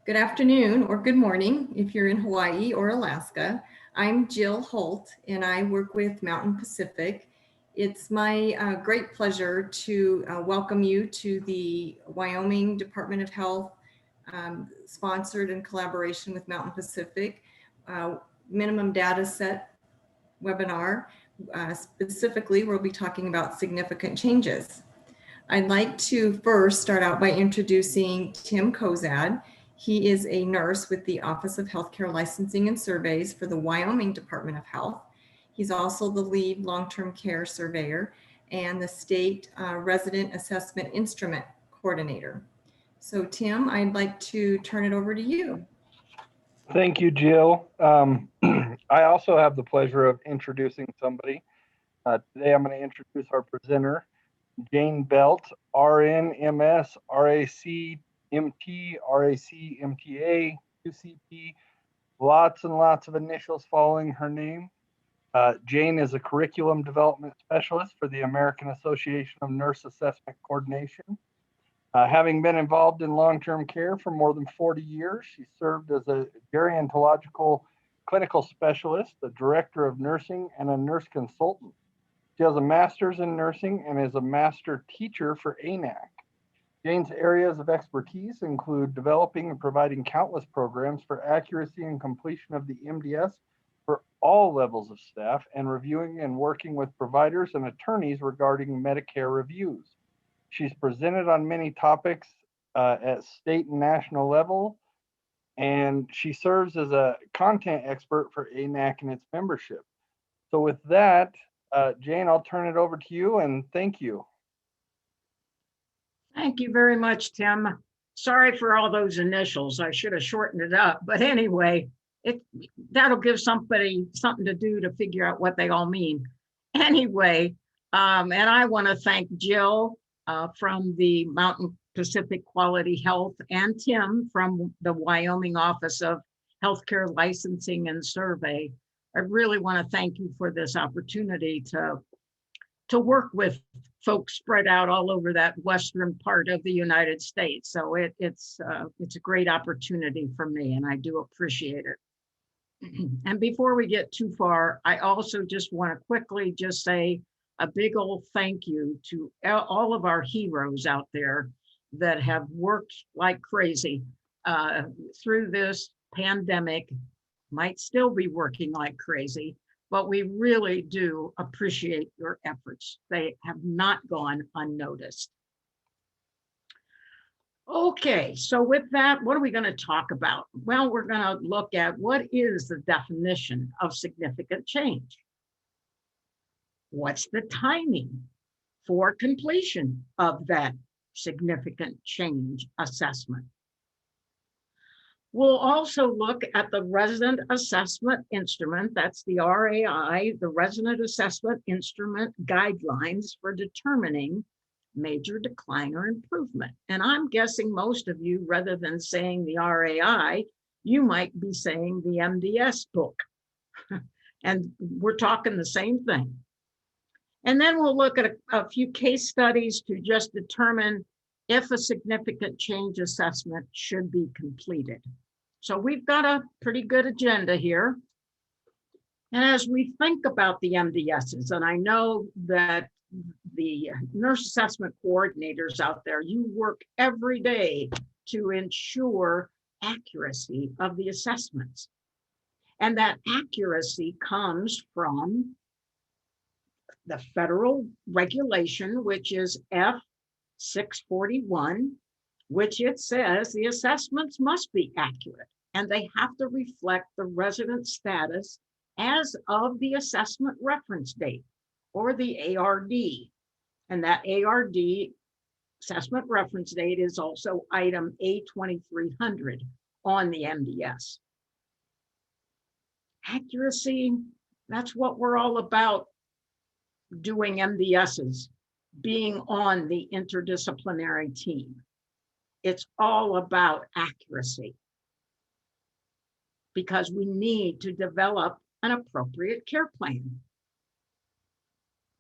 Good afternoon or good morning if you're in Hawaii or Alaska. I'm Jill Holt and I work with Mountain Pacific. It's my great pleasure to welcome you to the Wyoming Department of Health sponsored in collaboration with Mountain Pacific uh, minimum data set webinar. Specifically, we'll be talking about significant changes. I'd like to first start out by introducing Tim Kozad. He is a nurse with the Office of Healthcare Licensing and Surveys for the Wyoming Department of Health. He's also the lead long-term care surveyor and the state resident assessment instrument coordinator. So Tim, I'd like to turn it over to you. Thank you, Jill. I also have the pleasure of introducing somebody. Today I'm going to introduce our presenter, Jane Belt, RN, MS, RAC-MT, RAC-MTA, QCP, lots and lots of initials following her name. Jane is a curriculum development specialist for the American Association of Nurse Assessment Coordination. Having been involved in long-term care for more than 40 years, she served as a gerontological clinical specialist, a director of nursing, and a nurse consultant. She has a master's in nursing and is a master teacher for ANAC. Jane's areas of expertise include developing and providing countless programs for accuracy and completion of the MDS for all levels of staff, and reviewing and working with providers and attorneys regarding Medicare reviews. She's presented on many topics at state and national level, and she serves as a content expert for ANAC and its membership. So with that, Jane, I'll turn it over to you, and thank you. Thank you very much, Tim. Sorry for all those initials. I should have shortened it up. But anyway, that'll give somebody something to do to figure out what they all mean. Anyway, and I want to thank Jill from the Mountain Pacific Quality Health and Tim from the Wyoming Office of Healthcare Licensing and Survey. I really want to thank you for this opportunity to work with folks spread out all over that western part of the United States. So it's a great opportunity for me, and I do appreciate it. And before we get too far, I also just want to quickly just say a big old thank you to all of our heroes out there that have worked like crazy through this pandemic, might still be working like crazy, but we really do appreciate your efforts. They have not gone unnoticed. Okay, so with that, what are we going to talk about? Well, we're going to look at what is the definition of significant change. What's the timing for completion of that significant change assessment? We'll also look at the Resident Assessment Instrument, that's the RAI, the Resident Assessment Instrument Guidelines for determining major decline or improvement. And I'm guessing most of you, rather than saying the RAI, you might be saying the MDS book. And we're talking the same thing. And then we'll look at a few case studies to just determine if a significant change assessment should be completed. So we've got a pretty good agenda here. And as we think about the MDSs, and I know that the nurse assessment coordinators out there, you work every day to ensure accuracy of the assessments. And that accuracy comes from the federal regulation, which is F641, which it says the assessments must be accurate and they have to reflect the resident status as of the assessment reference date, or the ARD. And that ARD, assessment reference date, is also item A2300 on the MDS. Accuracy, that's what we're all about doing MDSs, being on the interdisciplinary team. It's all about accuracy because we need to develop an appropriate care plan.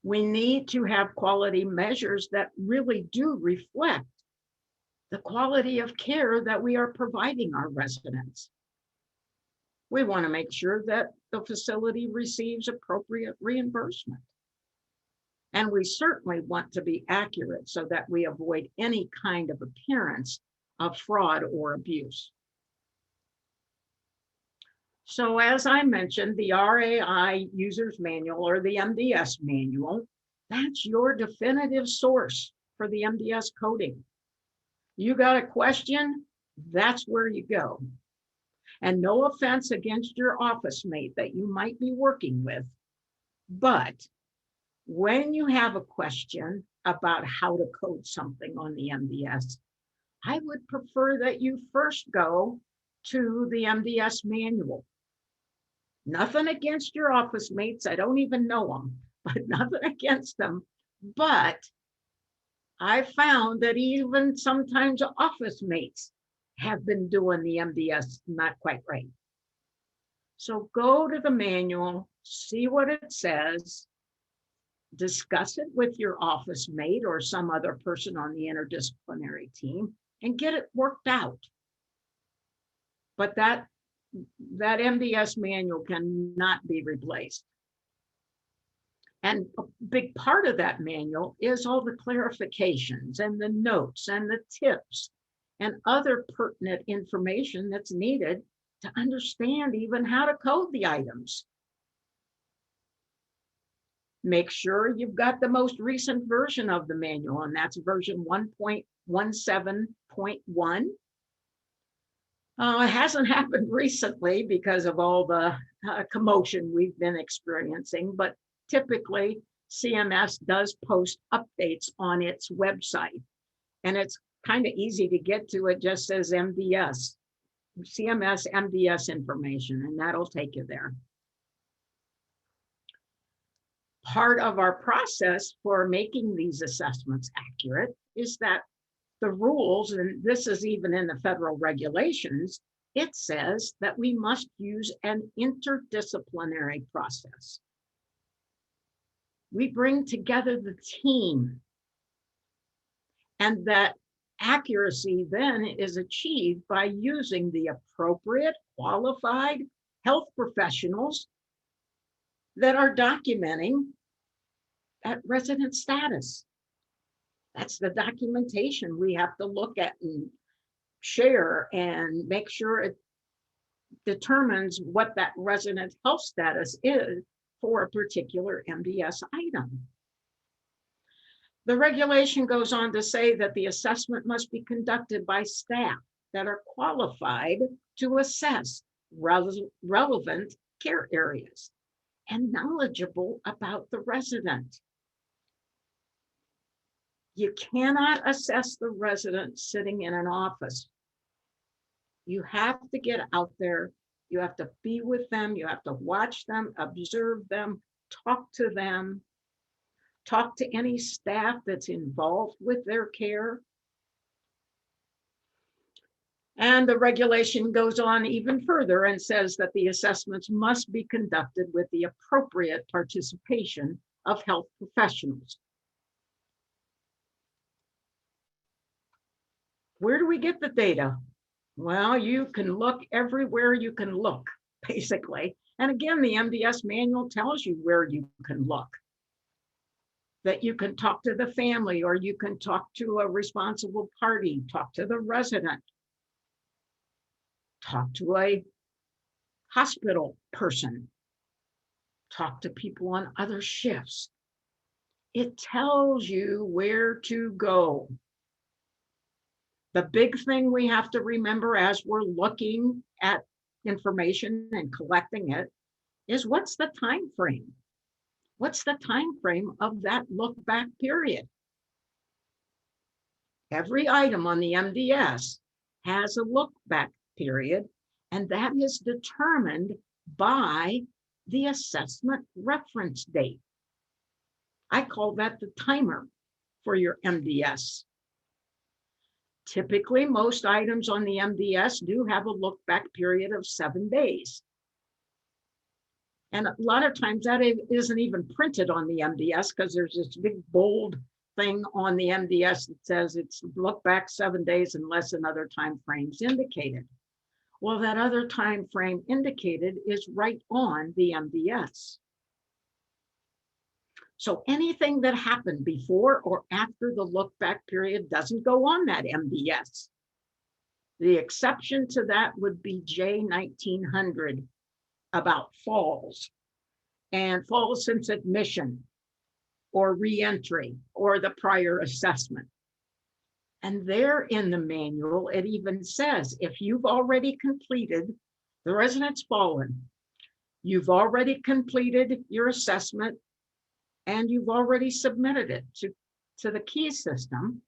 We need to have quality measures that really do reflect the quality of care that we are providing our residents. We want to make sure that the facility receives appropriate reimbursement. And we certainly want to be accurate so that we avoid any kind of appearance of fraud or abuse. So as I mentioned, the RAI User's Manual or the MDS Manual, that's your definitive source for the MDS coding. You got a question, that's where you go. And no offense against your office mate that you might be working with, but when you have a question about how to code something on the MDS, I would prefer that you first go to the MDS manual. Nothing against your office mates. I don't even know them, but nothing against them. But I found that even sometimes office mates have been doing the MDS not quite right. So go to the manual, see what it says, discuss it with your office mate or some other person on the interdisciplinary team and get it worked out. But that MDS manual cannot be replaced. And a big part of that manual is all the clarifications and the notes and the tips and other pertinent information that's needed to understand even how to code the items. Make sure you've got the most recent version of the manual, and that's version 1.17.1. It hasn't happened recently because of all the commotion we've been experiencing, but typically CMS does post updates on its website, and it's kind of easy to get to. It just says MDS, CMS MDS information, and that'll take you there. Part of our process for making these assessments accurate is that the rules, and this is even in the federal regulations, it says that we must use an interdisciplinary process. We bring together the team, and that accuracy then is achieved by using the appropriate qualified health professionals that are documenting that resident status. That's the documentation we have to look at and share and make sure it determines what that resident health status is for a particular MDS item. The regulation goes on to say that the assessment must be conducted by staff that are qualified to assess relevant care areas and knowledgeable about the resident. You cannot assess the resident sitting in an office. You have to get out there. You have to be with them. You have to watch them, observe them, talk to them, talk to any staff that's involved with their care. And the regulation goes on even further and says that the assessments must be conducted with the appropriate participation of health professionals. Where do we get the data? Well, you can look everywhere you can look, basically. And again, the MDS manual tells you where you can look. That you can talk to the family, or you can talk to a responsible party, talk to the resident, talk to a hospital person, talk to people on other shifts. It tells you where to go. The big thing we have to remember as we're looking at information and collecting it is, what's the time frame? What's the time frame of that look back period? Every item on the MDS has a look back period, and that is determined by the assessment reference date. I call that the timer for your MDS. Typically, most items on the MDS do have a look back period of 7 days. And a lot of times that isn't even printed on the MDS because there's this big bold thing on the MDS that says it's look back 7 days unless another time frame's indicated. Well, that other time frame indicated is right on the MDS. So anything that happened before or after the look back period doesn't go on that MDS. The exception to that would be J1900 about falls and falls since admission or reentry or the prior assessment. And there in the manual, it even says, if you've already completed, the resident's fallen, you've already completed your assessment, and you've already submitted it to the key system,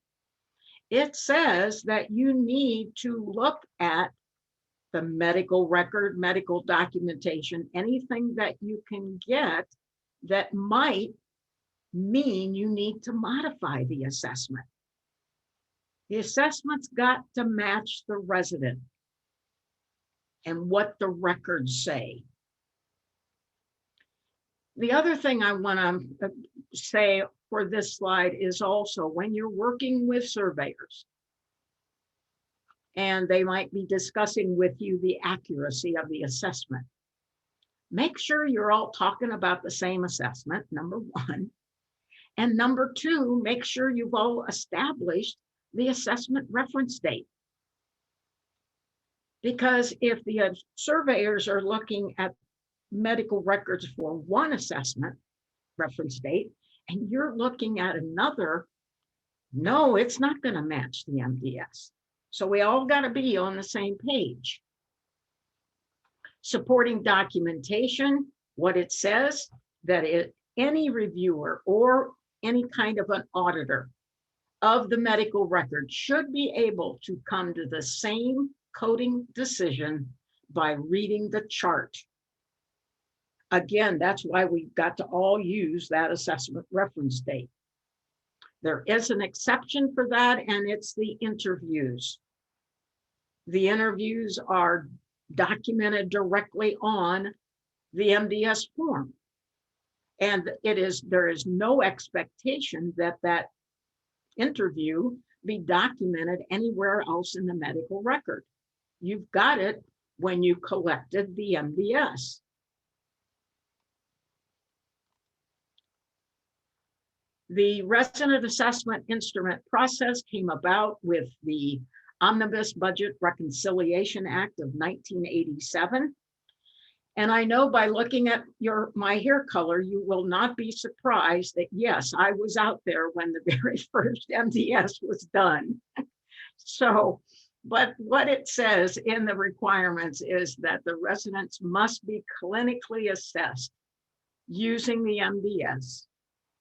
it says that you need to look at the medical record, medical documentation, anything that you can get that might mean you need to modify the assessment. The assessment's got to match the resident and what the records say. The other thing I want to say for this slide is also when you're working with surveyors and they might be discussing with you the accuracy of the assessment, make sure you're all talking about the same assessment, number one. And number two, make sure you've all established the assessment reference date. Because if the surveyors are looking at medical records for one assessment reference date, and you're looking at another, no, it's not going to match the MDS. So we all got to be on the same page. Supporting documentation, what it says, that any reviewer or any kind of an auditor of the medical record should be able to come to the same coding decision by reading the chart. Again, that's why we've got to all use that assessment reference date. There is an exception for that, and it's the interviews. The interviews are documented directly on the MDS form. And there is no expectation that that interview be documented anywhere else in the medical record. You've got it when you collected the MDS. The resident assessment instrument process came about with the Omnibus Budget Reconciliation Act of 1987. And I know by looking at my hair color, you will not be surprised that yes, I was out there when the very first MDS was done. So, but what it says in the requirements is that the residents must be clinically assessed using the MDS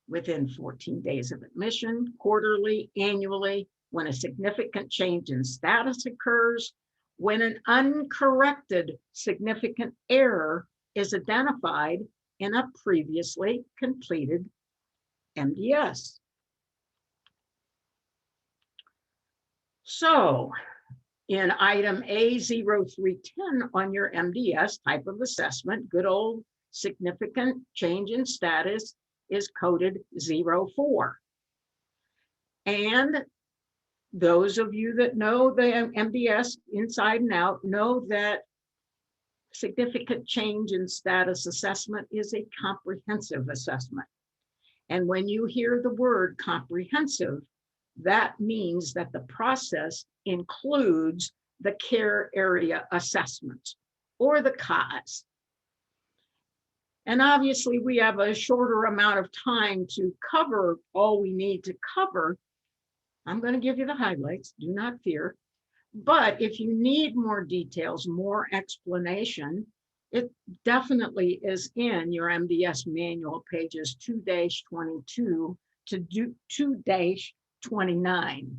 within 14 days of admission, quarterly, annually, when a significant change in status occurs, when an uncorrected significant error is identified in a previously completed MDS. So in item A0310 on your MDS type of assessment, good old significant change in status is coded 04. And those of you that know the MDS inside and out know that significant change in status assessment is a comprehensive assessment. And when you hear the word comprehensive, that means that the process includes the care area assessment or the CAAS. And obviously we have a shorter amount of time to cover all we need to cover. I'm going to give you the highlights, do not fear. But if you need more details, more explanation, it definitely is in your MDS manual, pages 2-22 to 2-29.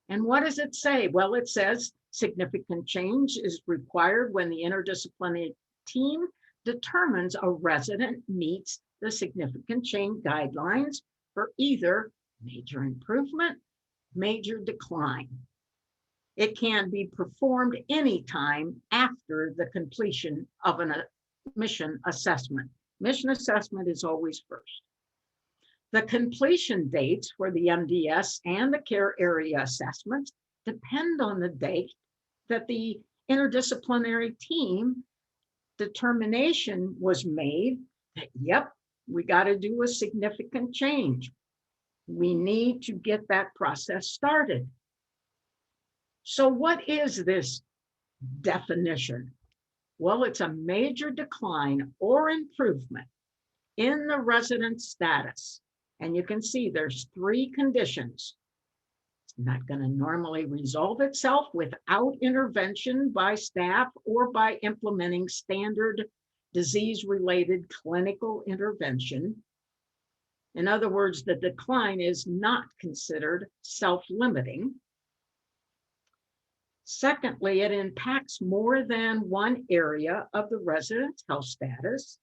And what does it say? Well, it says significant change is required when the interdisciplinary team determines a resident meets the significant change guidelines for either major improvement, major decline. It can be performed anytime after the completion of an mission assessment. Mission assessment is always first. The completion dates for the MDS and the care area assessments depend on the date that the interdisciplinary team determination was made that, yep, we got to do a significant change. We need to get that process started. So what is this definition? Well, it's a major decline or improvement in the resident status. And you can see there's 3 conditions. It's not going to normally resolve itself without intervention by staff or by implementing standard disease-related clinical intervention. In other words, the decline is not considered self-limiting. Secondly, it impacts more than one area of the resident's health status.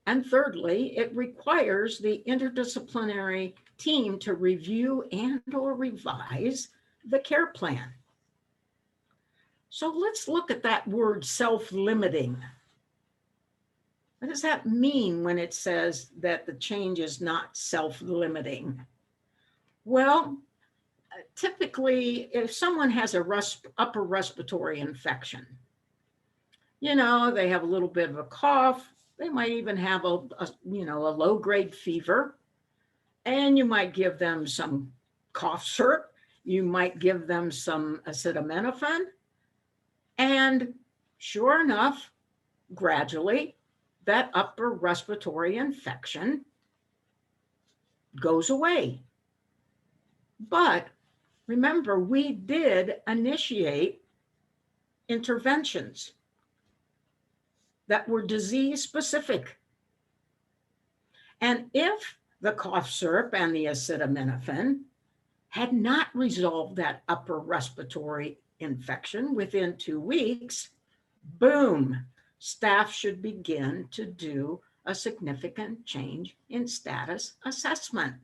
And thirdly, it requires the interdisciplinary team to review and or revise the care plan. So let's look at that word self-limiting. What does that mean when it says that the change is not self-limiting? Well, typically, if someone has a upper respiratory infection, you know, they have a little bit of a cough, they might even have a low-grade fever, and you might give them some cough syrup, you might give them some acetaminophen, and sure enough, gradually, that upper respiratory infection goes away. But remember, we did initiate interventions that were disease specific. And if the cough syrup and the acetaminophen had not resolved that upper respiratory infection within 2 weeks, boom, staff should begin to do a significant change in status assessment.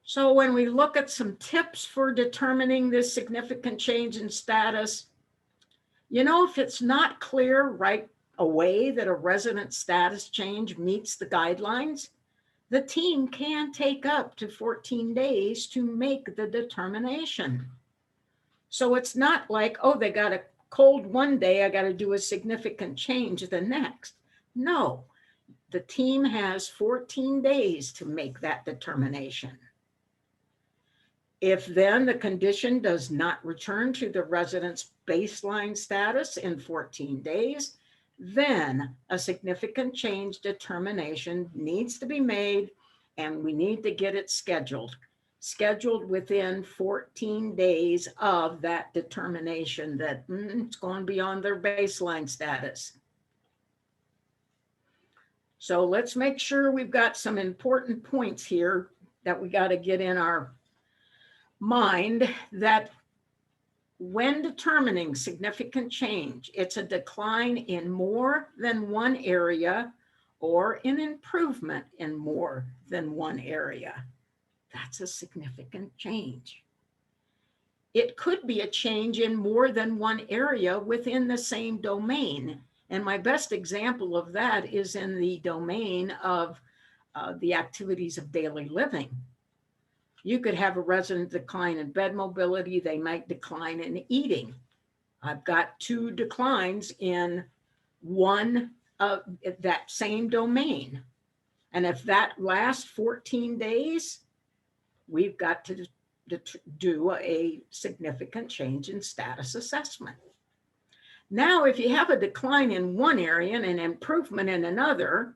So when we look at some tips for determining this significant change in status, you know, if it's not clear right away that a resident status change meets the guidelines, the team can take up to 14 days to make the determination. So it's not like, oh, they got a cold one day, I got to do a significant change the next. No, the team has 14 days to make that determination. If then the condition does not return to the resident's baseline status in 14 days, then a significant change determination needs to be made, and we need to get it scheduled within 14 days of that determination that it's going beyond their baseline status. So let's make sure we've got some important points here that we got to get in our mind, that when determining significant change, it's a decline in more than one area or an improvement in more than one area. That's a significant change. It could be a change in more than one area within the same domain. And my best example of that is in the domain of the activities of daily living. You could have a resident decline in bed mobility, they might decline in eating. I've got 2 declines in one of that same domain. And if that lasts 14 days, we've got to do a significant change in status assessment. Now, if you have a decline in one area and an improvement in another,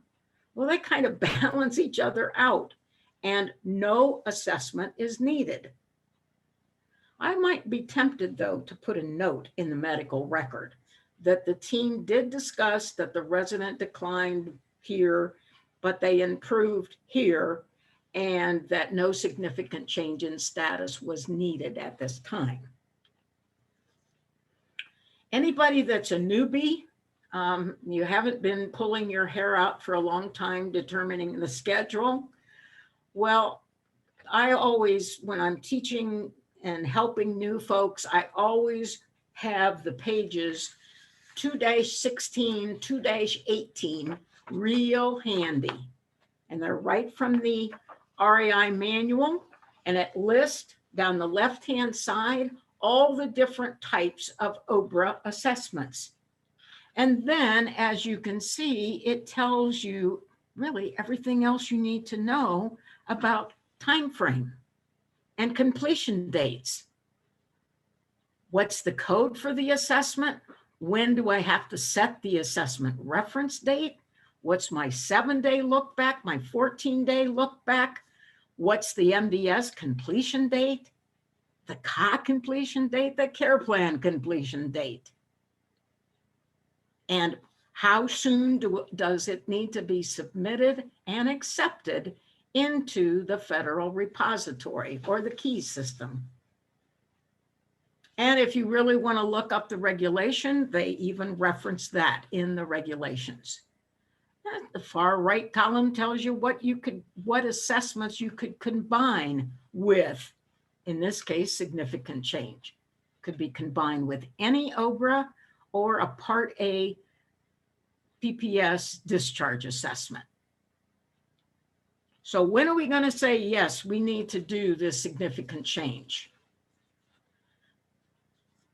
well, they kind of balance each other out, and no assessment is needed. I might be tempted, though, to put a note in the medical record that the team did discuss that the resident declined here, but they improved here, and that no significant change in status was needed at this time. Anybody that's a newbie, you haven't been pulling your hair out for a long time determining the schedule. Well, I always, when I'm teaching and helping new folks, I always have the pages 2-16, 2-18 real handy. And they're right from the RAI manual, and it lists down the left-hand side all the different types of OBRA assessments. And then, as you can see, it tells you really everything else you need to know about time frame and completion dates. What's the code for the assessment? When do I have to set the assessment reference date? What's my 7-day look back, my 14-day look back? What's the MDS completion date? The CA completion date, the care plan completion date? And how soon does it need to be submitted and accepted into the federal repository or the key system? And if you really want to look up the regulation, they even reference that in the regulations. The far right column tells you what assessments you could combine with, in this case, significant change. Could be combined with any OBRA or a Part A PPS discharge assessment. So when are we going to say, yes, we need to do this significant change?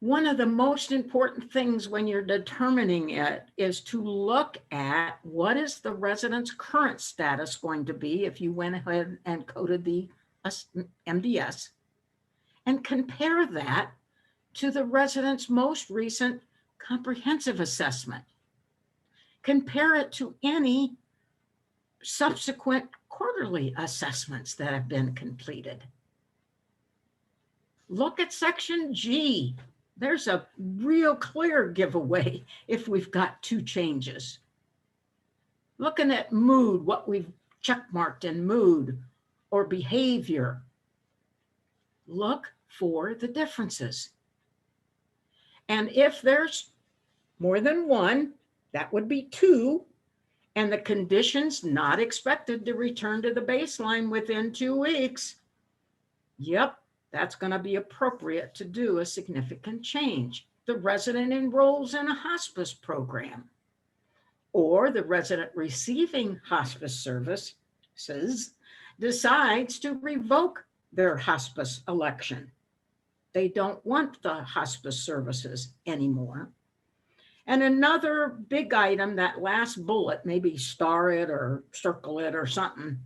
One of the most important things when you're determining it is to look at what is the resident's current status going to be if you went ahead and coded the MDS, and compare that to the resident's most recent comprehensive assessment. Compare it to any subsequent quarterly assessments that have been completed. Look at section G. There's a real clear giveaway if we've got 2 changes. Looking at mood, what we've checkmarked in mood or behavior. Look for the differences. And if there's more than 1, that would be 2, and the condition's not expected to return to the baseline within 2 weeks, yep, that's going to be appropriate to do a significant change. The resident enrolls in a hospice program, or the resident receiving hospice services decides to revoke their hospice election. They don't want the hospice services anymore. And another big item, that last bullet, maybe star it or circle it or something,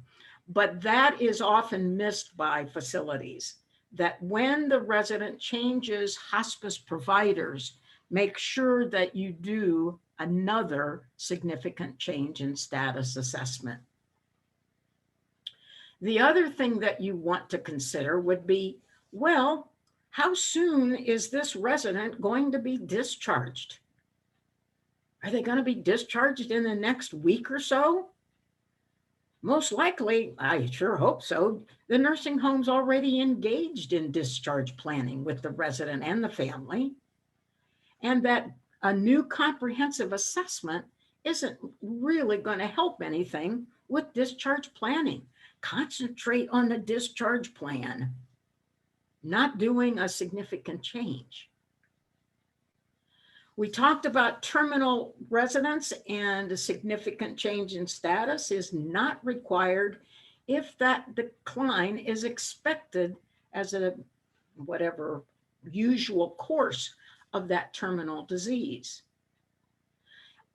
but that is often missed by facilities, that when the resident changes hospice providers, make sure that you do another significant change in status assessment. The other thing that you want to consider would be, well, how soon is this resident going to be discharged? Are they going to be discharged in the next week or so? Most likely, I sure hope so, the nursing home's already engaged in discharge planning with the resident and the family, and that a new comprehensive assessment isn't really going to help anything with discharge planning. Concentrate on the discharge plan, not doing a significant change. We talked about terminal residents, and a significant change in status is not required if that decline is expected as a whatever usual course of that terminal disease.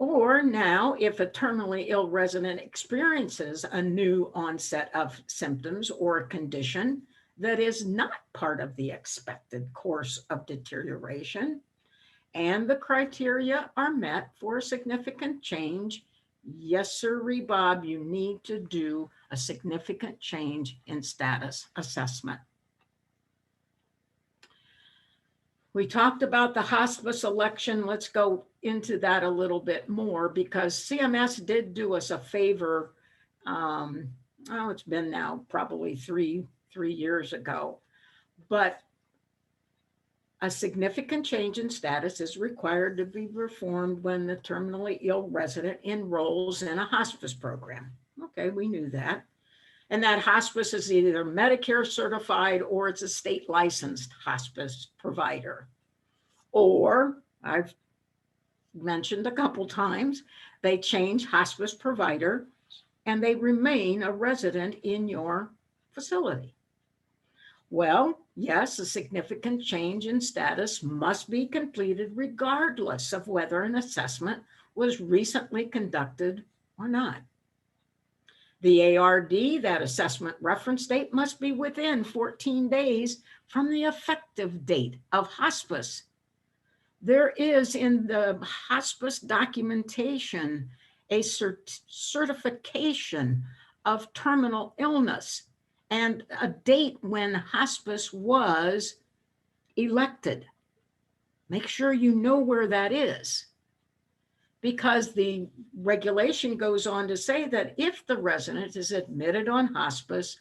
Or now, if a terminally ill resident experiences a new onset of symptoms or a condition that is not part of the expected course of deterioration, and the criteria are met for a significant change, yes, sir, Bob, you need to do a significant change in status assessment. We talked about the hospice election. Let's go into that a little bit more, because CMS did do us a favor. It's been now probably three years ago, but a significant change in status is required to be performed when the terminally ill resident enrolls in a hospice program. Okay, we knew that. And that hospice is either Medicare certified or it's a state licensed hospice provider. Or I've mentioned a couple times, they change hospice provider and they remain a resident in your facility. Well, yes, a significant change in status must be completed regardless of whether an assessment was recently conducted or not. The ARD, that assessment reference date, must be within 14 days from the effective date of hospice. There is in the hospice documentation a certification of terminal illness and a date when hospice was elected. Make sure you know where that is, because the regulation goes on to say that if the resident is admitted on hospice,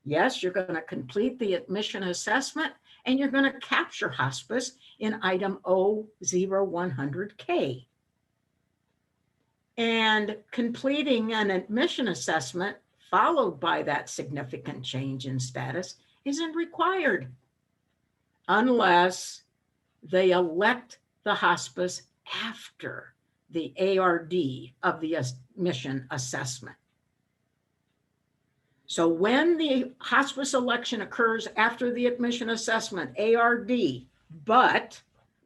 yes, you're going to complete the admission assessment and you're going to capture hospice in item O0100K. And completing an admission assessment followed by that significant change in status isn't required unless they elect the hospice after the ARD of the admission assessment. So when the hospice election occurs after the admission assessment, ARD, but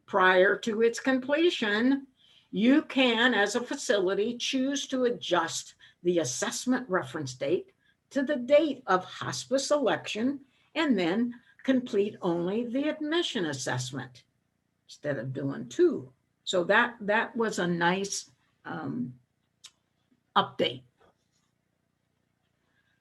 prior to its completion, you can, as a facility, choose to adjust the assessment reference date to the date of hospice election and then complete only the admission assessment instead of doing two. So that was a nice update.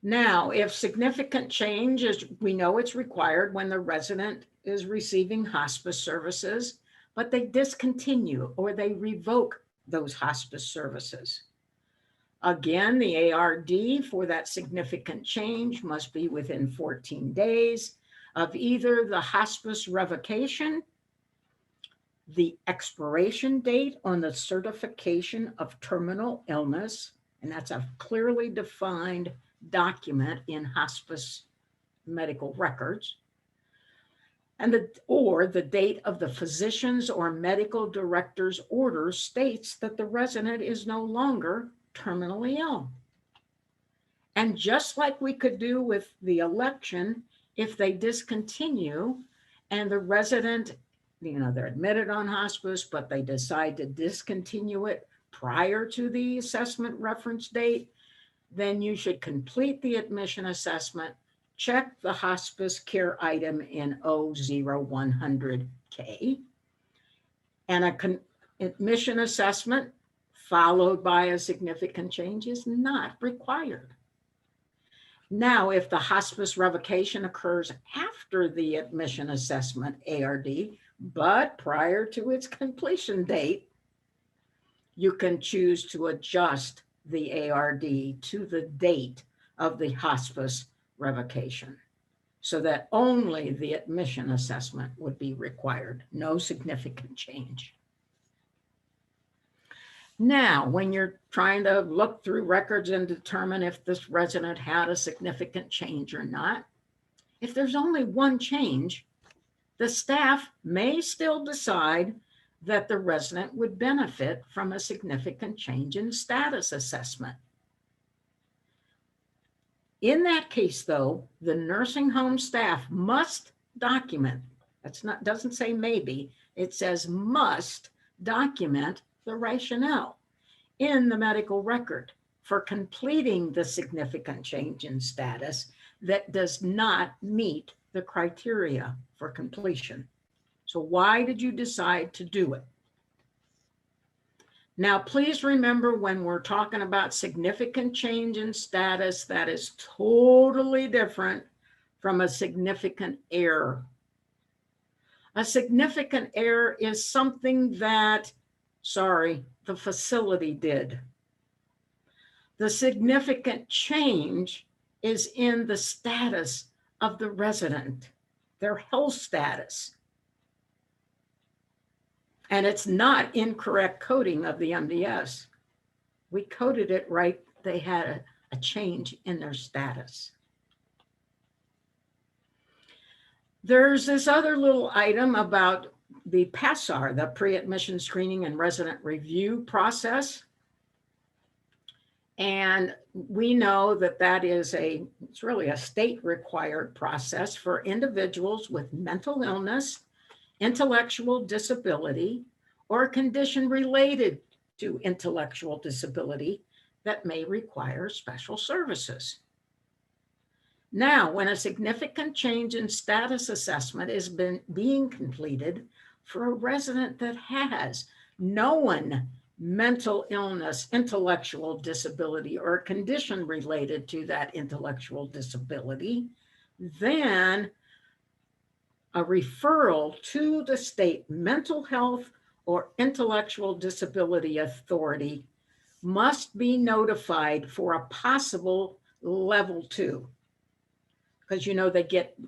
Now, if significant change is, we know it's required when the resident is receiving hospice services, but they discontinue or they revoke those hospice services. Again, the ARD for that significant change must be within 14 days of either the hospice revocation, the expiration date on the certification of terminal illness, and that's a clearly defined document in hospice medical records, and or the date of the physician's or medical director's order states that the resident is no longer terminally ill. And just like we could do with the election, if they discontinue and the resident, they're admitted on hospice, but they decide to discontinue it prior to the assessment reference date, then you should complete the admission assessment, check the hospice care item in O0100K, and an admission assessment followed by a significant change is not required. Now, if the hospice revocation occurs after the admission assessment ARD, but prior to its completion date, you can choose to adjust the ARD to the date of the hospice revocation so that only the admission assessment would be required, no significant change. Now, when you're trying to look through records and determine if this resident had a significant change or not, if there's only one change, the staff may still decide that the resident would benefit from a significant change in status assessment. In that case, though, the nursing home staff must document, doesn't say maybe, it says must document the rationale in the medical record for completing the significant change in status that does not meet the criteria for completion. So why did you decide to do it? Now, please remember, when we're talking about significant change in status, that is totally different from a significant error. A significant error is something that, the facility did. The significant change is in the status of the resident, their health status. And it's not incorrect coding of the MDS. We coded it right. They had a change in their status. There's this other little item about the PASSAR, the pre-admission screening and resident review process. And we know that that is it's really a state required process for individuals with mental illness, intellectual disability, or a condition related to intellectual disability that may require special services. Now, when a significant change in status assessment is being completed for a resident that has known mental illness, intellectual disability, or a condition related to that intellectual disability, then a referral to the state mental health or intellectual disability authority must be notified for a possible level 2. Because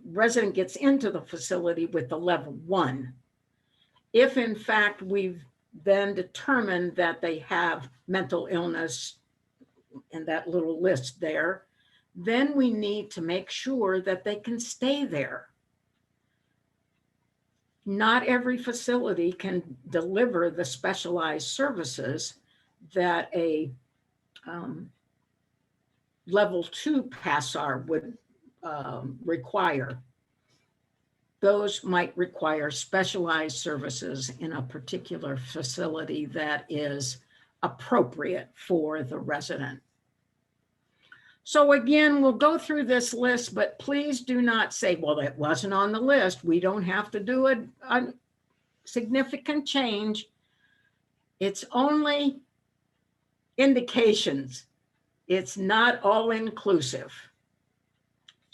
resident gets into the facility with the level 1. If in fact we've then determined that they have mental illness in that little list there, then we need to make sure that they can stay there. Not every facility can deliver the specialized services that a level 2 PASSAR would require. Those might require specialized services in a particular facility that is appropriate for the resident. So again, we'll go through this list, but please do not say, well, it wasn't on the list. We don't have to do a significant change. It's only indications. It's not all inclusive.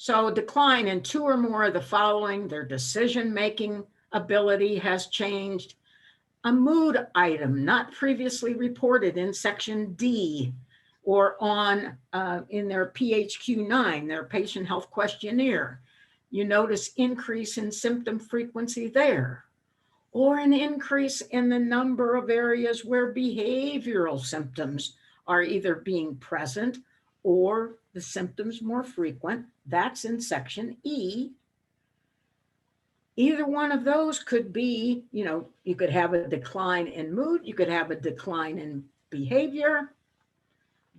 So decline in 2 or more of the following: their decision-making ability has changed. A mood item not previously reported in section D or on in their PHQ-9, their patient health questionnaire. You notice increase in symptom frequency there, or an increase in the number of areas where behavioral symptoms are either being present or the symptoms more frequent. That's in section E. Either one of those could be, you could have a decline in mood, you could have a decline in behavior.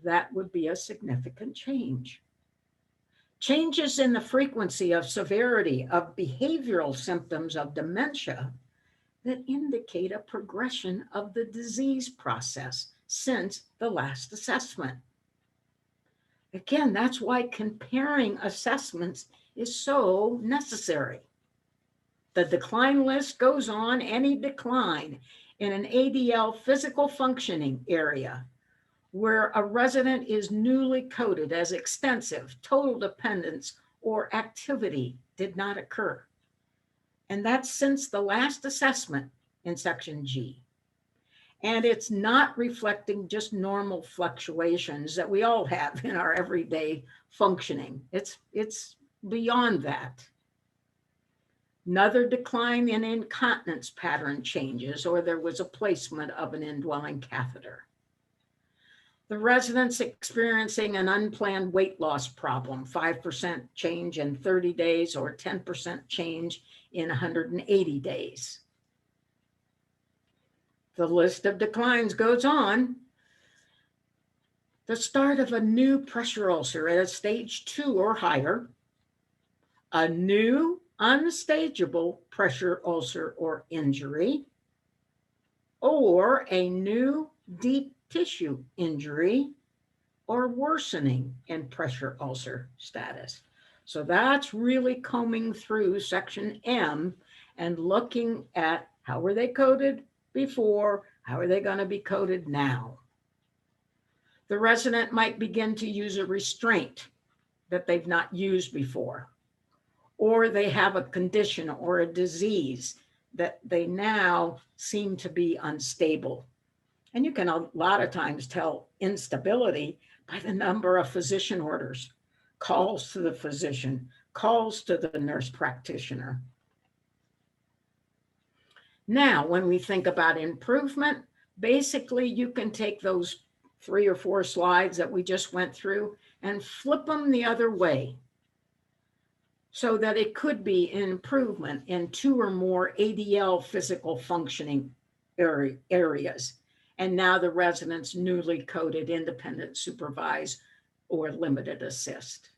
That would be a significant change. Changes in the frequency of severity of behavioral symptoms of dementia that indicate a progression of the disease process since the last assessment. Again, that's why comparing assessments is so necessary. The decline list goes on. Any decline in an ADL physical functioning area where a resident is newly coded as extensive, total dependence, or activity did not occur. And that's since the last assessment in section G. And it's not reflecting just normal fluctuations that we all have in our everyday functioning. It's beyond that. Another decline in incontinence pattern changes, or there was a placement of an indwelling catheter. The residents experiencing an unplanned weight loss problem, 5% change in 30 days or 10% change in 180 days. The list of declines goes on. The start of a new pressure ulcer at a stage 2 or higher, a new unstageable pressure ulcer or injury, or a new deep tissue injury or worsening in pressure ulcer status. So that's really combing through section M and looking at how were they coded before, how are they going to be coded now. The resident might begin to use a restraint that they've not used before, or they have a condition or a disease that they now seem to be unstable. And you can a lot of times tell instability by the number of physician orders, calls to the physician, calls to the nurse practitioner. Now, when we think about improvement, basically you can take those 3 or 4 slides that we just went through and flip them the other way. so that it could be an improvement in 2 or more ADL physical functioning areas. And now the resident's newly coded independent supervise or limited assist.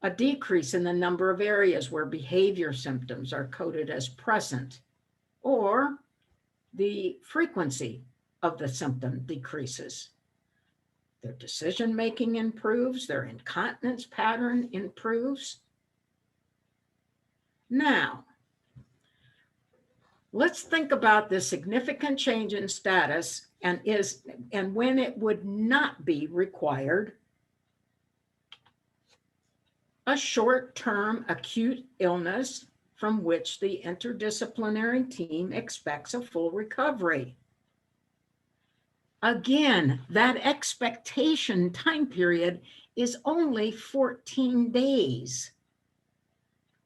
A decrease in the number of areas where behavior symptoms are coded as present, or the frequency of the symptom decreases. Their decision-making improves, their incontinence pattern improves. Now, let's think about the significant change in status and when it would not be required a short-term acute illness from which the interdisciplinary team expects a full recovery. Again, that expectation time period is only 14 days.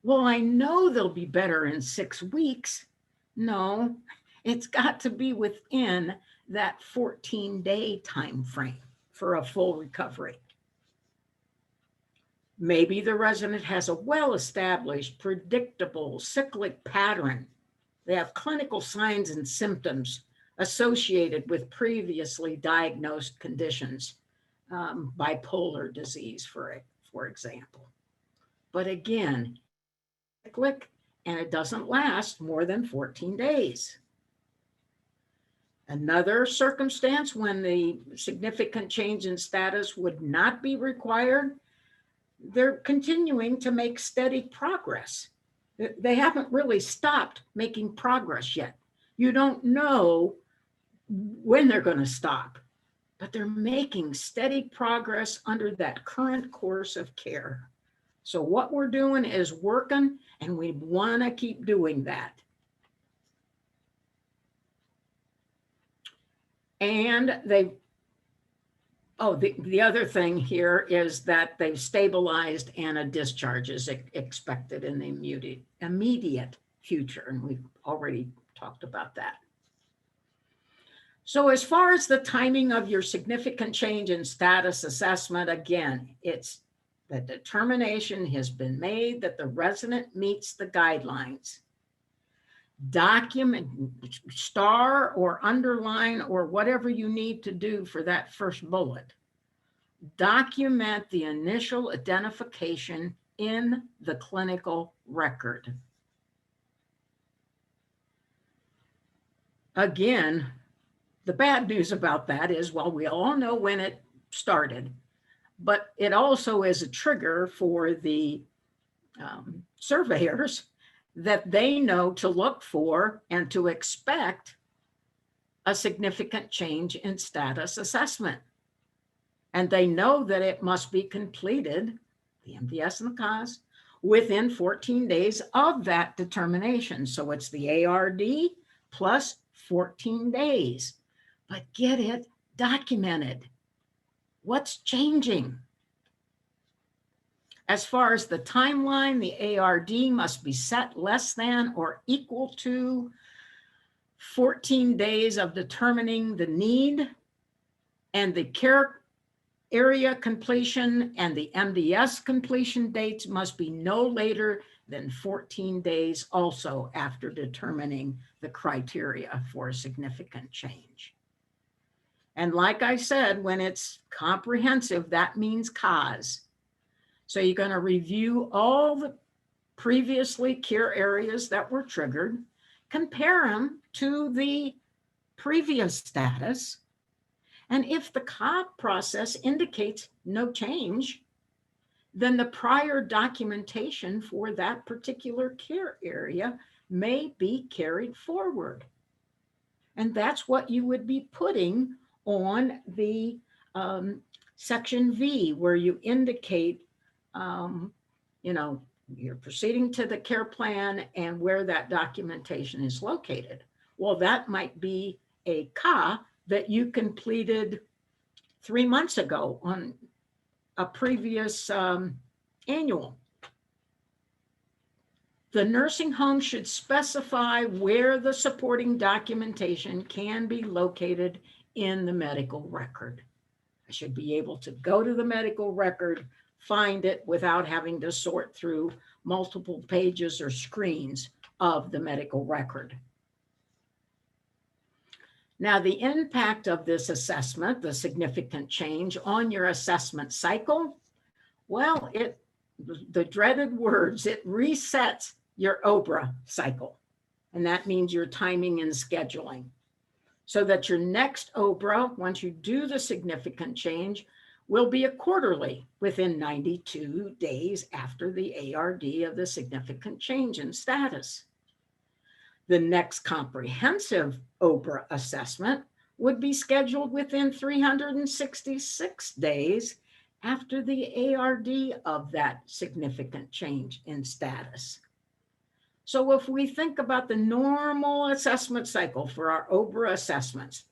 Well, I know they'll be better in 6 weeks. No, it's got to be within that 14-day time frame for a full recovery. Maybe the resident has a well-established, predictable cyclic pattern. They have clinical signs and symptoms associated with previously diagnosed conditions, bipolar disease, for example. But again, cyclic, and it doesn't last more than 14 days. Another circumstance when the significant change in status would not be required, they're continuing to make steady progress. They haven't really stopped making progress yet. You don't know when they're going to stop, but they're making steady progress under that current course of care. So what we're doing is working, and we want to keep doing that. And the other thing here is that they've stabilized and a discharge is expected in the immediate future. And we've already talked about that. So as far as the timing of your significant change in status assessment, again, it's the determination has been made that the resident meets the guidelines. Document, star or underline or whatever you need to do for that first bullet. Document the initial identification in the clinical record. Again, the bad news about that is, well, we all know when it started, but it also is a trigger for the surveyors that they know to look for and to expect a significant change in status assessment. And they know that it must be completed, the MDS and the cause, within 14 days of that determination. So it's the ARD plus 14 days. But get it documented. What's changing? As far as the timeline, the ARD must be set less than or equal to 14 days of determining the need, and the care area completion and the MDS completion dates must be no later than 14 days also after determining the criteria for a significant change. And like I said, when it's comprehensive, that means cause. So you're going to review all the previously care areas that were triggered, compare them to the previous status. And if the COB process indicates no change, then the prior documentation for that particular care area may be carried forward. And that's what you would be putting on the section V, where you indicate you're proceeding to the care plan and where that documentation is located. Well, that might be a CA that you completed 3 months ago on a previous annual. The nursing home should specify where the supporting documentation can be located in the medical record. I should be able to go to the medical record, find it without having to sort through multiple pages or screens of the medical record. Now, the impact of this assessment, the significant change on your assessment cycle, well, the dreaded words, it resets your OBRA cycle. And that means your timing and scheduling. So that your next OBRA, once you do the significant change, will be a quarterly within 92 days after the ARD of the significant change in status. The next comprehensive OBRA assessment would be scheduled within 366 days after the ARD of that significant change in status. So if we think about the normal assessment cycle for our OBRA assessments,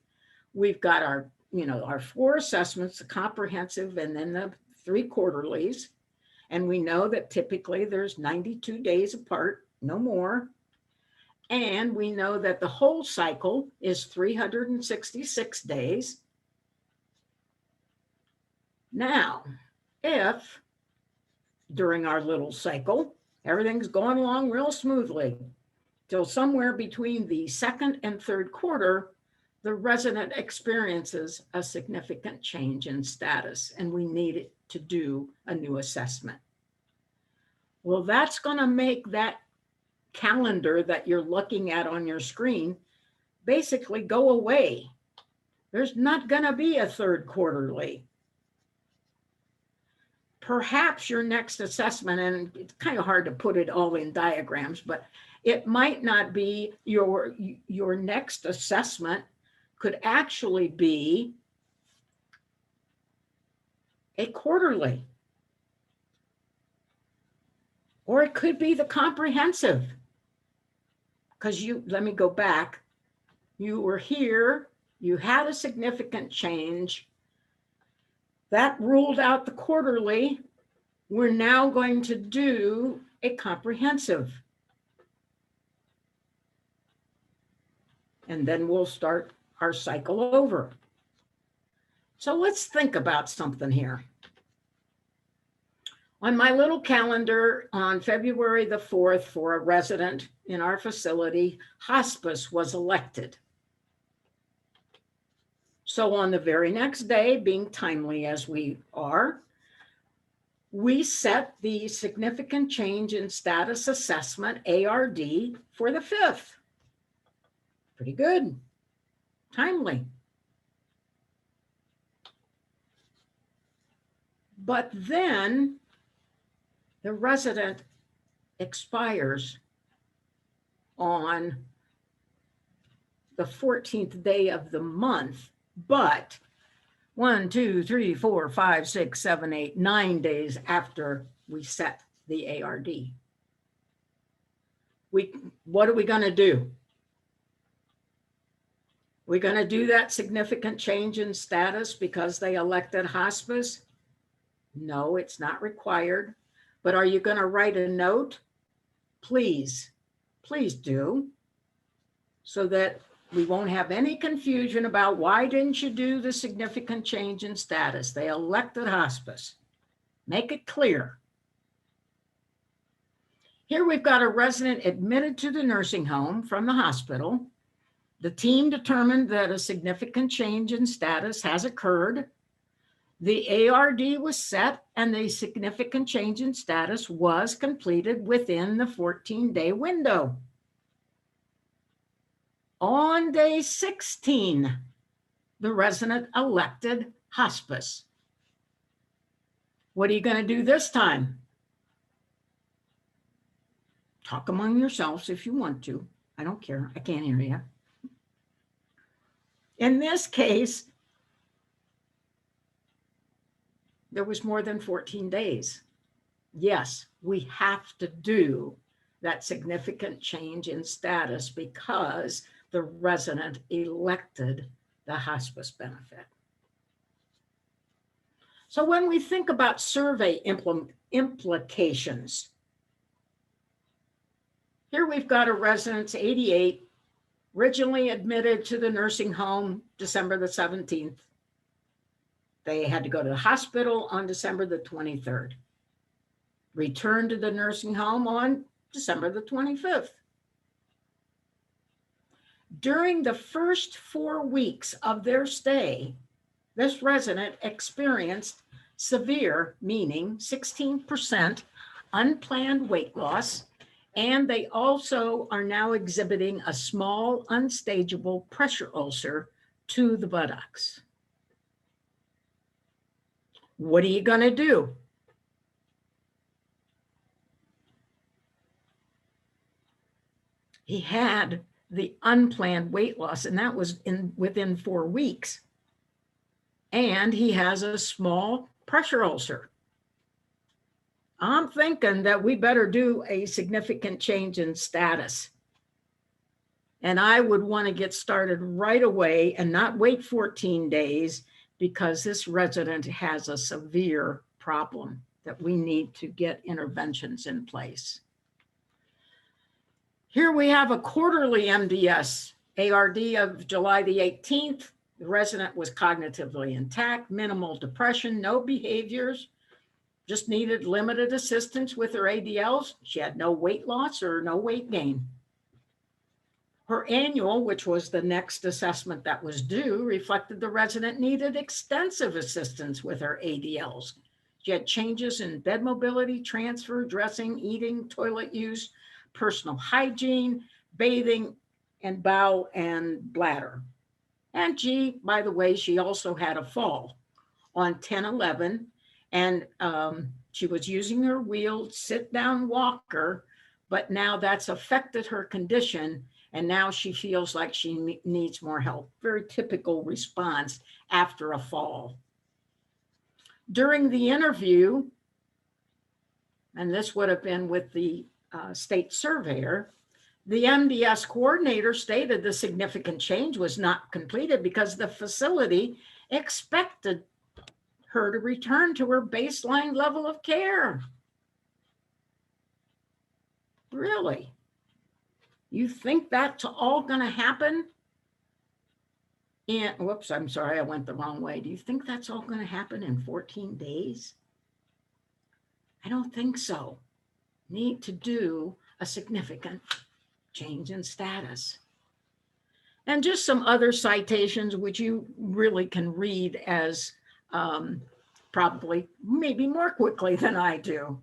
we've got our 4 assessments, the comprehensive and then the 3 quarterlies. And we know that typically there's 92 days apart, no more. And we know that the whole cycle is 366 days. Now, if during our little cycle, everything's going along real smoothly till somewhere between the 2nd and 3rd quarter, the resident experiences a significant change in status and we need it to do a new assessment. Well, that's going to make that calendar that you're looking at on your screen basically go away. There's not going to be a 3rd quarterly. Perhaps your next assessment, and it's kind of hard to put it all in diagrams, but it might not be your next assessment could actually be a quarterly. Or it could be the comprehensive. Because let me go back. You were here, you had a significant change. That ruled out the quarterly. We're now going to do a comprehensive. And then we'll start our cycle over. So let's think about something here. On my little calendar on February the 4th for a resident in our facility, hospice was elected. So on the very next day, being timely as we are, we set the significant change in status assessment, ARD, for the 5th. Pretty good, timely. But then the resident expires on the 14th day of the month, but 1, 2, 3, 4, 5, 6, 7, 8, 9 days after we set the ARD. What are we going to do? We're going to do that significant change in status because they elected hospice? No, it's not required. But are you going to write a note? Please, please do, so that we won't have any confusion about why didn't you do the significant change in status? They elected hospice. Make it clear. Here we've got a resident admitted to the nursing home from the hospital. The team determined that a significant change in status has occurred. The ARD was set and the significant change in status was completed within the 14-day window. On day 16, the resident elected hospice. What are you going to do this time? Talk among yourselves if you want to. I don't care. I can't hear you. In this case, there was more than 14 days. Yes, we have to do that significant change in status because the resident elected the hospice benefit. So when we think about survey implications, here we've got a resident, 88, originally admitted to the nursing home December the 17th. They had to go to the hospital on December the 23rd. Returned to the nursing home on December the 25th. During the first 4 weeks of their stay, this resident experienced severe, meaning 16% unplanned weight loss, and they also are now exhibiting a small, unstageable pressure ulcer to the buttocks. What are you going to do? He had the unplanned weight loss, and that was within 4 weeks. And he has a small pressure ulcer. I'm thinking that we better do a significant change in status. And I would want to get started right away and not wait 14 days, because this resident has a severe problem that we need to get interventions in place. Here we have a quarterly MDS ARD of July the 18th. The resident was cognitively intact, minimal depression, no behaviors, just needed limited assistance with her ADLs. She had no weight loss or no weight gain. Her annual, which was the next assessment that was due, reflected the resident needed extensive assistance with her ADLs. She had changes in bed mobility, transfer, dressing, eating, toilet use, personal hygiene, bathing, and bowel and bladder. And by the way, she also had a fall on 10/11, and she was using her wheeled sit-down walker, but now that's affected her condition, and now she feels like she needs more help. Very typical response after a fall. During the interview, and this would have been with the state surveyor, the MDS coordinator stated the significant change was not completed because the facility expected her to return to her baseline level of care. Really? You think that's all going to happen? And whoops, I'm sorry, I went the wrong way. Do you think that's all going to happen in 14 days? I don't think so. Need to do a significant change in status. And just some other citations, which you really can read as probably maybe more quickly than I do.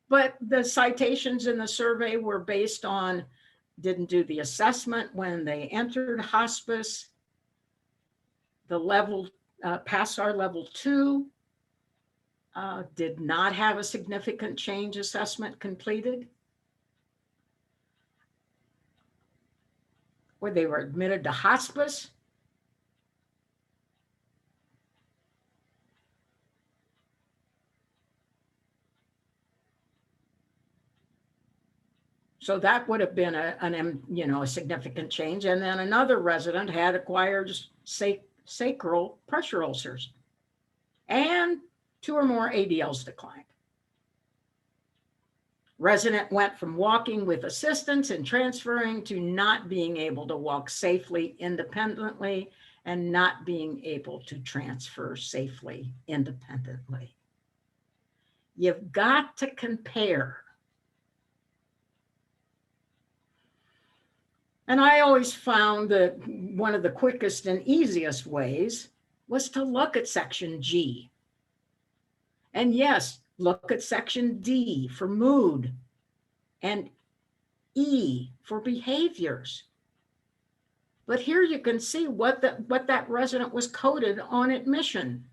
But the citations in the survey were based on didn't do the assessment when they entered hospice, the level, PASSAR level 2, did not have a significant change assessment completed, where they were admitted to hospice. So that would have been a significant change. And then another resident had acquired sacral pressure ulcers, and 2 or more ADLs declined. Resident went from walking with assistance and transferring to not being able to walk safely independently and not being able to transfer safely independently. You've got to compare. And I always found that one of the quickest and easiest ways was to look at section G. And yes, look at section D for mood and E for behaviors. But here you can see what that resident was coded on admission.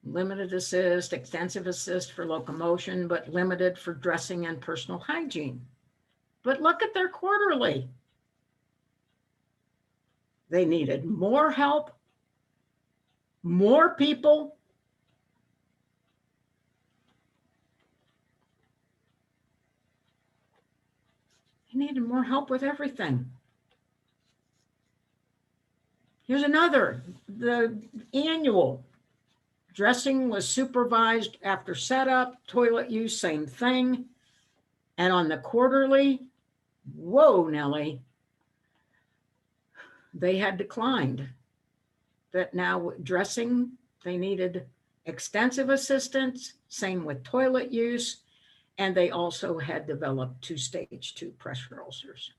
Limited assist, extensive assist for locomotion, but limited for dressing and personal hygiene. But look at their quarterly. They needed more help, more people. They needed more help with everything. Here's another, the annual. Dressing was supervised after setup, toilet use, same thing. And on the quarterly, whoa, Nellie, they had declined. that now dressing, they needed extensive assistance, same with toilet use, and they also had developed 2 stage 2 pressure ulcers.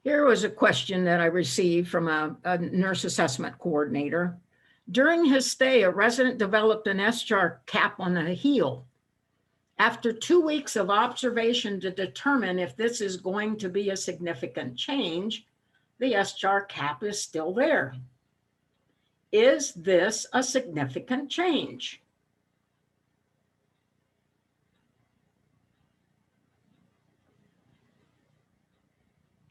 Here was a question that I received from a nurse assessment coordinator. During his stay, a resident developed an S-jar cap on the heel. After 2 weeks of observation to determine if this is going to be a significant change, the S-jar cap is still there. Is this a significant change?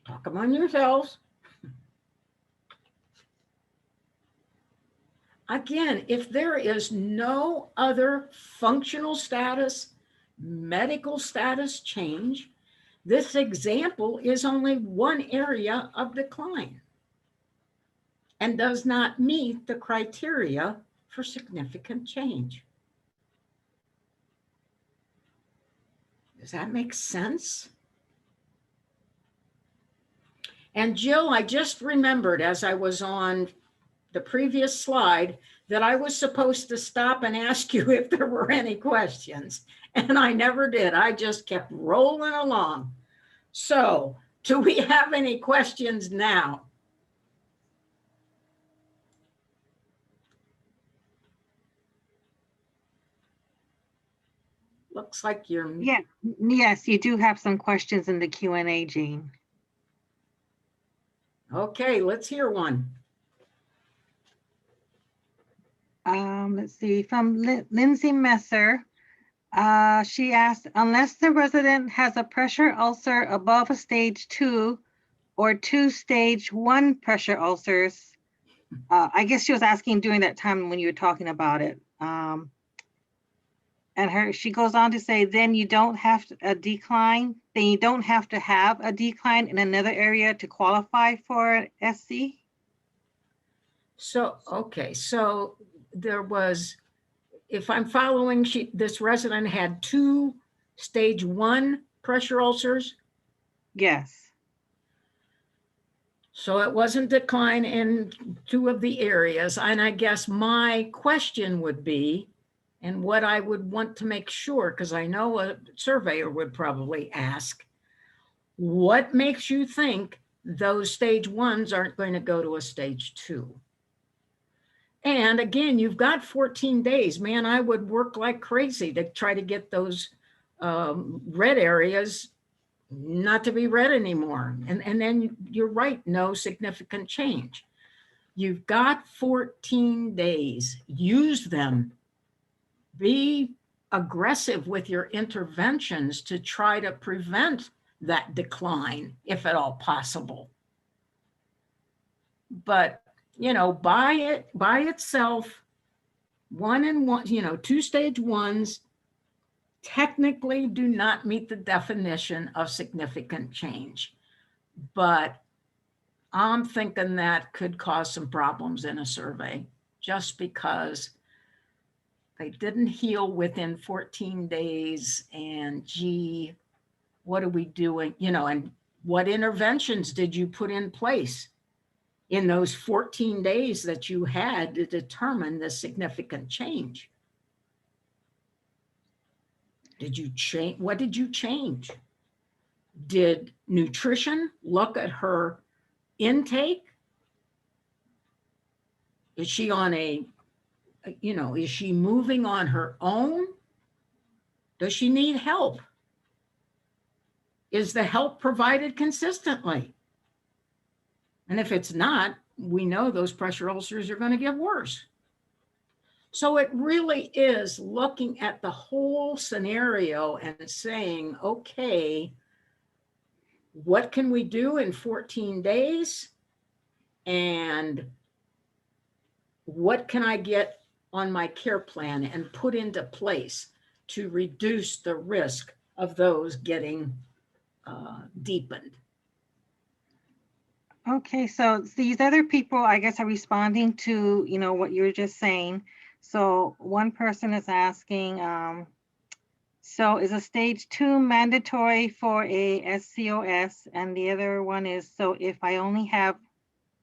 Talk among yourselves. Again, if there is no other functional status, medical status change, this example is only one area of decline and does not meet the criteria for significant change. Does that make sense? And Jill, I just remembered as I was on the previous slide that I was supposed to stop and ask you if there were any questions, and I never did. I just kept rolling along. So, do we have any questions now? Looks like you're... Yeah, yes, you do have some questions in the Q&A, Jean. Okay, let's hear one. Let's see, from Lindsay Messer. She asked, unless the resident has a pressure ulcer above a stage 2 or 2 stage 1 pressure ulcers, I guess she was asking during that time when you were talking about it. And she goes on to say, then you don't have a decline, then you don't have to have a decline in another area to qualify for SC? So, okay, so there was, if I'm following, this resident had 2 stage 1 pressure ulcers. Yes. So it wasn't decline in 2 of the areas. And I guess my question would be, and what I would want to make sure, because I know a surveyor would probably ask, what makes you think those stage 1s aren't going to go to a stage 2? And again, you've got 14 days. Man, I would work like crazy to try to get those red areas not to be red anymore. And then you're right, no significant change. You've got 14 days. Use them. Be aggressive with your interventions to try to prevent that decline, if at all possible. But, you know, by itself, 1 and 1, you know, 2 stage 1s technically do not meet the definition of significant change. But I'm thinking that could cause some problems in a survey just because they didn't heal within 14 days. And gee, what are we doing? You know, and what interventions did you put in place in those 14 days that you had to determine the significant change? Did you change? What did you change? Did nutrition look at her intake? Is she on a, you know, is she moving on her own? Does she need help? Is the help provided consistently? And if it's not, we know those pressure ulcers are going to get worse. So it really is looking at the whole scenario and saying, okay, what can we do in 14 days? And what can I get on my care plan and put into place to reduce the risk of those getting deepened? Okay, so these other people, I guess, are responding to, you know, what you were just saying. So one person is asking, So is a stage 2 mandatory for a SCOS? And the other one is, so if I only have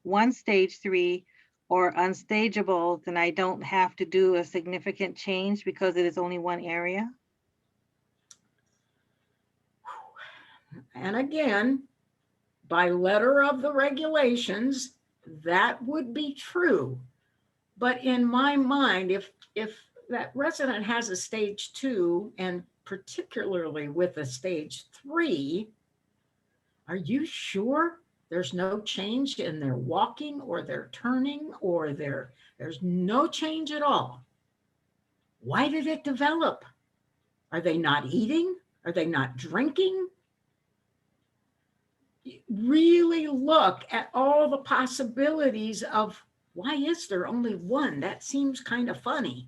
one stage 3 or unstageable, then I don't have to do a significant change because it is only one area? And again, by letter of the regulations, that would be true. But in my mind, if that resident has a stage 2, and particularly with a stage 3, are you sure there's no change in their walking or their turning or there's no change at all? Why did it develop? Are they not eating? Are they not drinking? Really look at all the possibilities of why is there only one? That seems kind of funny.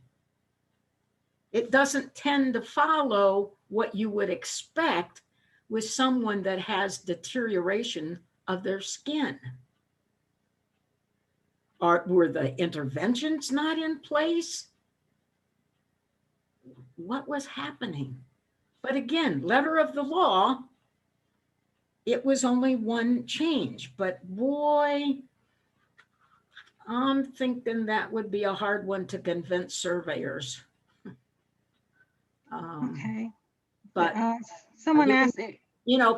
It doesn't tend to follow what you would expect with someone that has deterioration of their skin. Were the interventions not in place? What was happening? But again, letter of the law, it was only one change. But boy, I'm thinking that would be a hard one to convince surveyors. Okay. But someone asked it.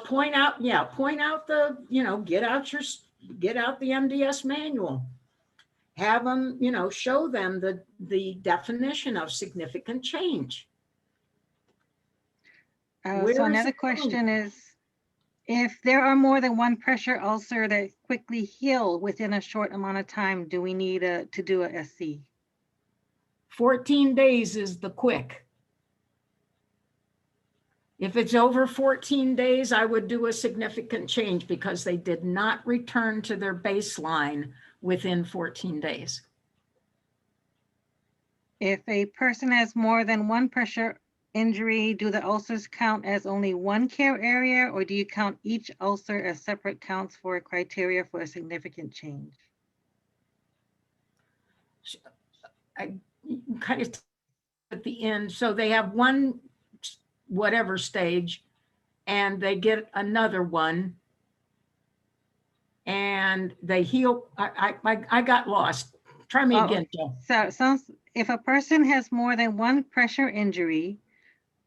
Point out the, get out the MDS manual. Have them, show them the definition of significant change. So another question is, if there are more than one pressure ulcer that quickly heal within a short amount of time, do we need to do a SC? 14 days is the quick. If it's over 14 days, I would do a significant change because they did not return to their baseline within 14 days. If a person has more than one pressure injury, do the ulcers count as only one care area, or do you count each ulcer as separate counts for a criteria for a significant change? I kind of at the end, so they have one whatever stage and they get another one and they heal. I got lost. Try me again, Joe. So if a person has more than one pressure injury,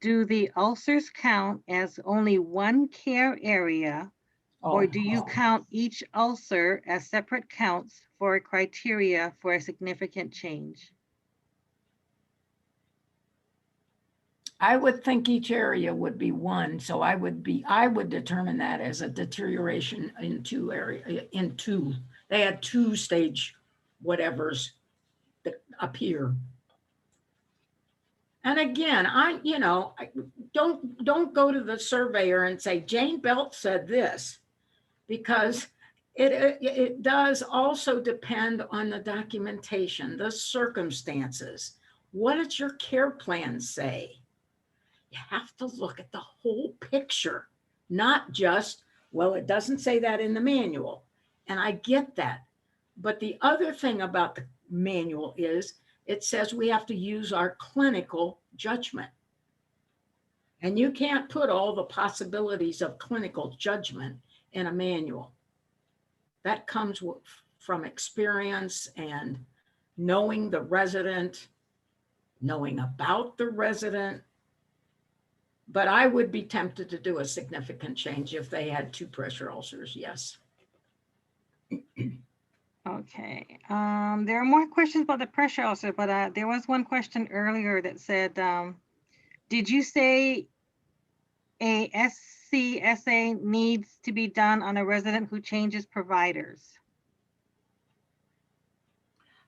do the ulcers count as only one care area, or do you count each ulcer as separate counts for a criteria for a significant change? I would think each area would be one. So I would determine that as a deterioration in two they had 2 stage whatevers that appear. And again, don't go to the surveyor and say, Jane Belt said this, because it does also depend on the documentation, the circumstances. What does your care plan say? You have to look at the whole picture, not just, well, it doesn't say that in the manual. And I get that. But the other thing about the manual is it says we have to use our clinical judgment. And you can't put all the possibilities of clinical judgment in a manual. That comes from experience and knowing the resident, knowing about the resident. But I would be tempted to do a significant change if they had 2 pressure ulcers, yes. Okay, there are more questions about the pressure ulcer, but there was one question earlier that said, did you say a SCSA needs to be done on a resident who changes providers?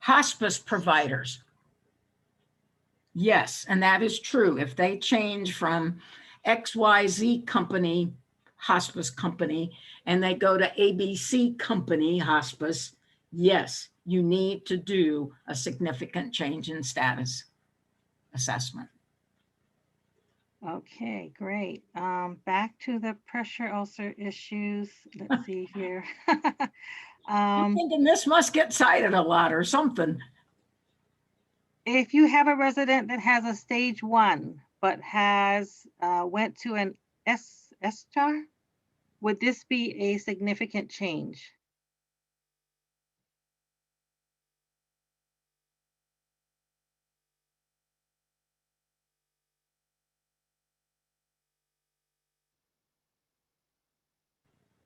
Hospice providers. Yes, and that is true. If they change from XYZ company, hospice company, and they go to ABC company, hospice, yes, you need to do a significant change in status assessment. Okay, great. Back to the pressure ulcer issues. Let's see here. I'm thinking this must get cited a lot or something. If you have a resident that has a stage 1 but has went to an SCHAR, would this be a significant change?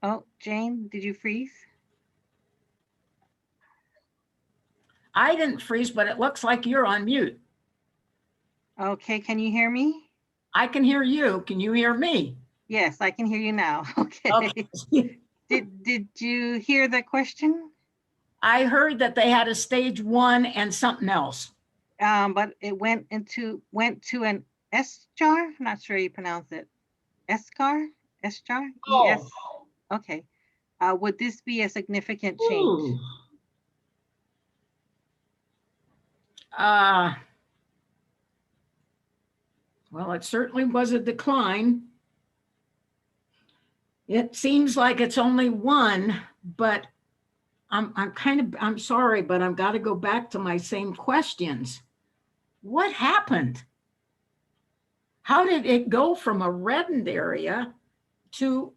Oh, Jane, did you freeze? I didn't freeze, but it looks like you're on mute. Okay, can you hear me? I can hear you. Can you hear me? Yes, I can hear you now. Okay. Okay. Did you hear the question? I heard that they had a stage 1 and something else. But it went to an SCHAR. I'm not sure you pronounce it. SCHAR? SCHAR? ES. Okay. Would this be a significant change? Ooh. Well, it certainly was a decline. It seems like it's only 1, but I'm sorry, but I've got to go back to my same questions. What happened? How did it go from a reddened area to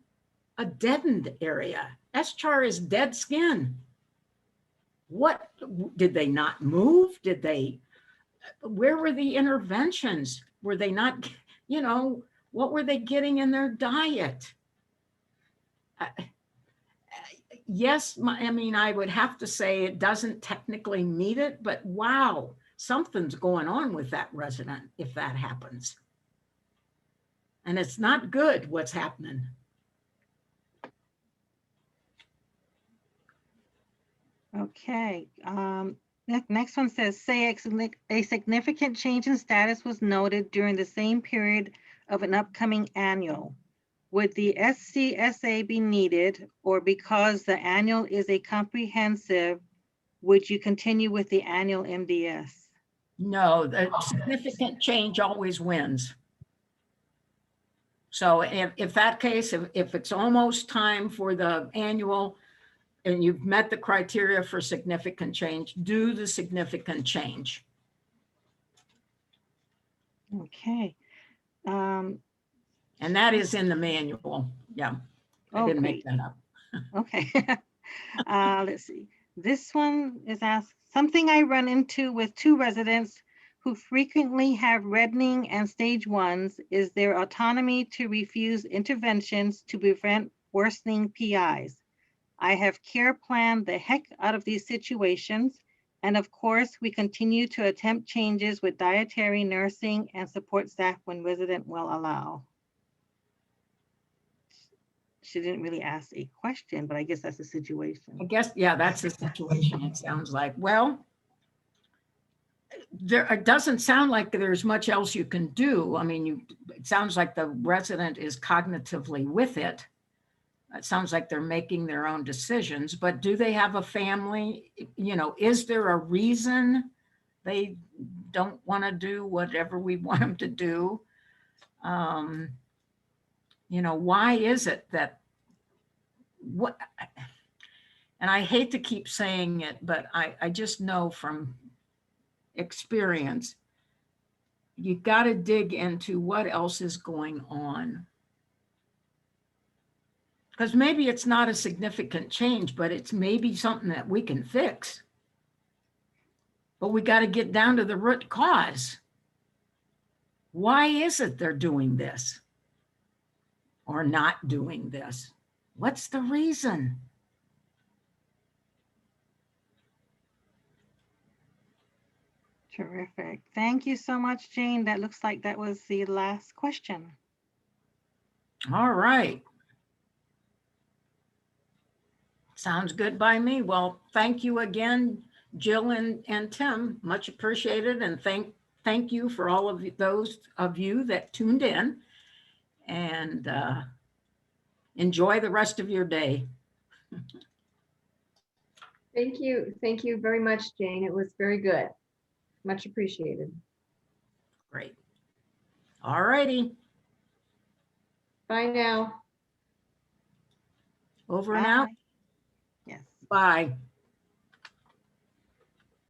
a deadened area? SCHAR is dead skin. What, did they not move? Where were the interventions? Were they not, what were they getting in their diet? Yes, I would have to say it doesn't technically meet it, but wow, something's going on with that resident if that happens. And it's not good what's happening. Okay. Next one says, say a significant change in status was noted during the same period of an upcoming annual. Would the SCSA be needed, or because the annual is a comprehensive, would you continue with the annual MDS? No, the significant change always wins. So if that case, if it's almost time for the annual and you've met the criteria for significant change, do the significant change. Okay. And that is in the manual. Yeah, I didn't make that up. Okay. Let's see. This one is asked, something I run into with 2 residents who frequently have reddening and stage 1s is their autonomy to refuse interventions to prevent worsening PIs. I have care planned the heck out of these situations. And of course, we continue to attempt changes with dietary, nursing, and support staff when resident will allow. She didn't really ask a question, but I guess that's the situation. I guess, yeah, that's the situation. It sounds like, well, it doesn't sound like there's much else you can do. It sounds like the resident is cognitively with it. It sounds like they're making their own decisions, but do they have a family? Is there a reason they don't want to do whatever we want them to do? Why is it that and I hate to keep saying it, but I just know from experience, you got to dig into what else is going on. Because maybe it's not a significant change, but it's maybe something that we can fix. But we got to get down to the root cause. Why is it they're doing this or not doing this? What's the reason? Terrific. Thank you so much, Jane. That looks like that was the last question. All right. Sounds good by me. Well, thank you again, Jill and Tim. Much appreciated. And thank you for all of those of you that tuned in. And enjoy the rest of your day. Thank you. Thank you very much, Jane. It was very good. Much appreciated. Great. All righty. Bye now. Over and out. Yes. Bye.